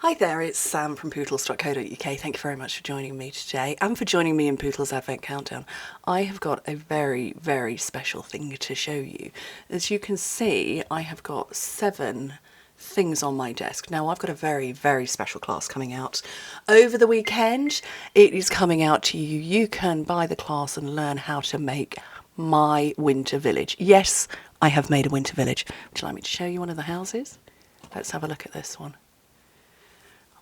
Hi there, it's Sam from Pootles.co.uk. Thank you very much for joining me today and for joining me in Pootles Advent Countdown. I have got a very, very special thing to show you. As you can see, I have got 7 things on my desk. Now, I've got a very, very special class coming out over the weekend. It is coming out to you. You can buy the class and learn how to make my winter village. Yes, I have made a winter village. Would you like me to show you one of the houses? Let's have a look at this one.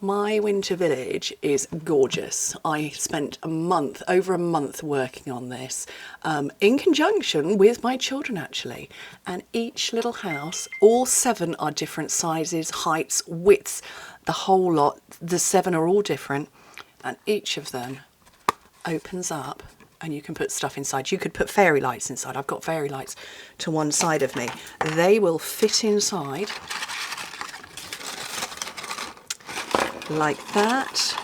My winter village is gorgeous. I spent over a month working on this in conjunction with my children actually. And each little house, all 7 are different sizes, heights, widths, the whole lot. The 7 are all different and each of them opens up and you can put stuff inside. You could put fairy lights inside. I've got fairy lights to one side of me. They will fit inside like that.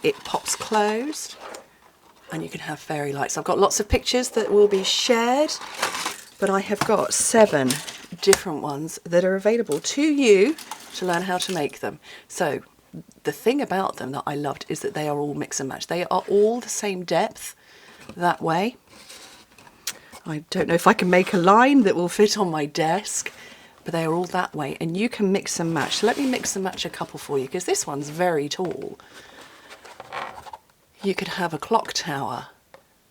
It pops closed and you can have fairy lights. I've got lots of pictures that will be shared, but I have got 7 different ones that are available to you to learn how to make them. So the thing about them that I loved is that they are all mix and match. They are all the same depth that way. I don't know if I can make a line that will fit on my desk, but they are all that way and you can mix and match. So let me mix and match a couple for you because this one's very tall. You could have a clock tower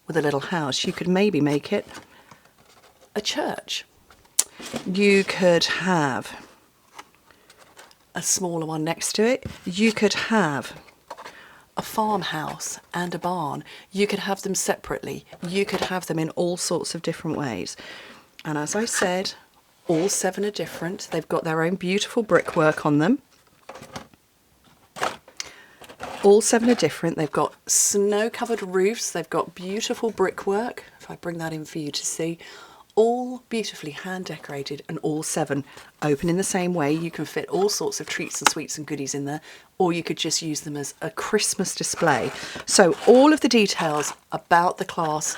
with a little house. You could maybe make it a church. You could have a smaller one next to it. You could have a farmhouse and a barn. You could have them separately. You could have them in all sorts of different ways. And as I said, all 7 are different. They've got their own beautiful brickwork on them. All 7 are different. They've got snow-covered roofs. They've got beautiful brickwork. If I bring that in for you to see, all beautifully hand decorated and all 7 open in the same way. You can fit all sorts of treats and sweets and goodies in there, or you could just use them as a Christmas display. So all of the details about the class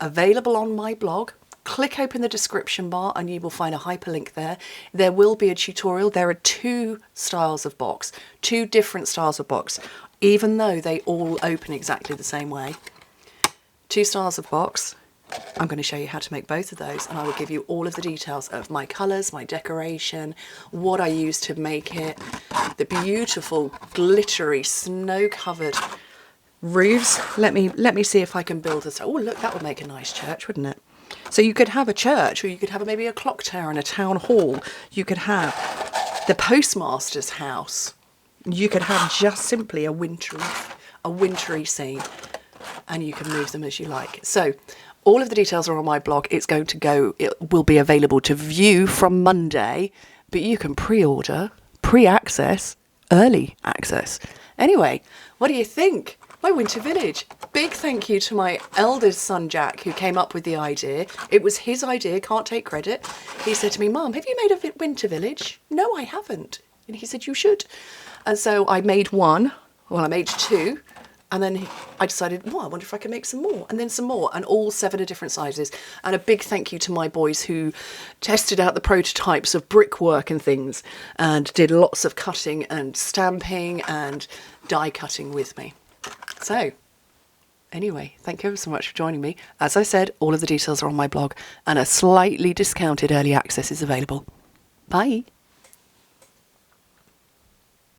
available on my blog. Click open the description bar and you will find a hyperlink there. There will be a tutorial. There are 2 styles of box, 2 different styles of box, even though they all open exactly the same way. 2 styles of box. I'm going to show you how to make both of those and I will give you all of the details of my colours, my decoration, what I use to make it, the beautiful glittery snow-covered roofs. Let me see if I can build this. Oh look, that would make a nice church, wouldn't it? So you could have a church, or you could have maybe a clock tower and a town hall. You could have the postmaster's house. You could have just simply a wintry scene, and you can move them as you like. So all of the details are on my blog. It will be available to view from Monday, but you can pre-order, pre-access, early access. Anyway, what do you think? My winter village. Big thank you to my eldest son Jack, who came up with the idea. It was his idea, can't take credit. He said to me, "Mum, have you made a winter village?" "No, I haven't." And he said, "You should." And so I made one, well I made 2, and then I decided, well, I wonder if I can make some more, and then some more, and all 7 are different sizes. And a big thank you to my boys who tested out the prototypes of brickwork and things, and did lots of cutting and stamping and die cutting with me. So, anyway, thank you ever so much for joining me. As I said, all of the details are on my blog and a slightly discounted early access is available. Bye.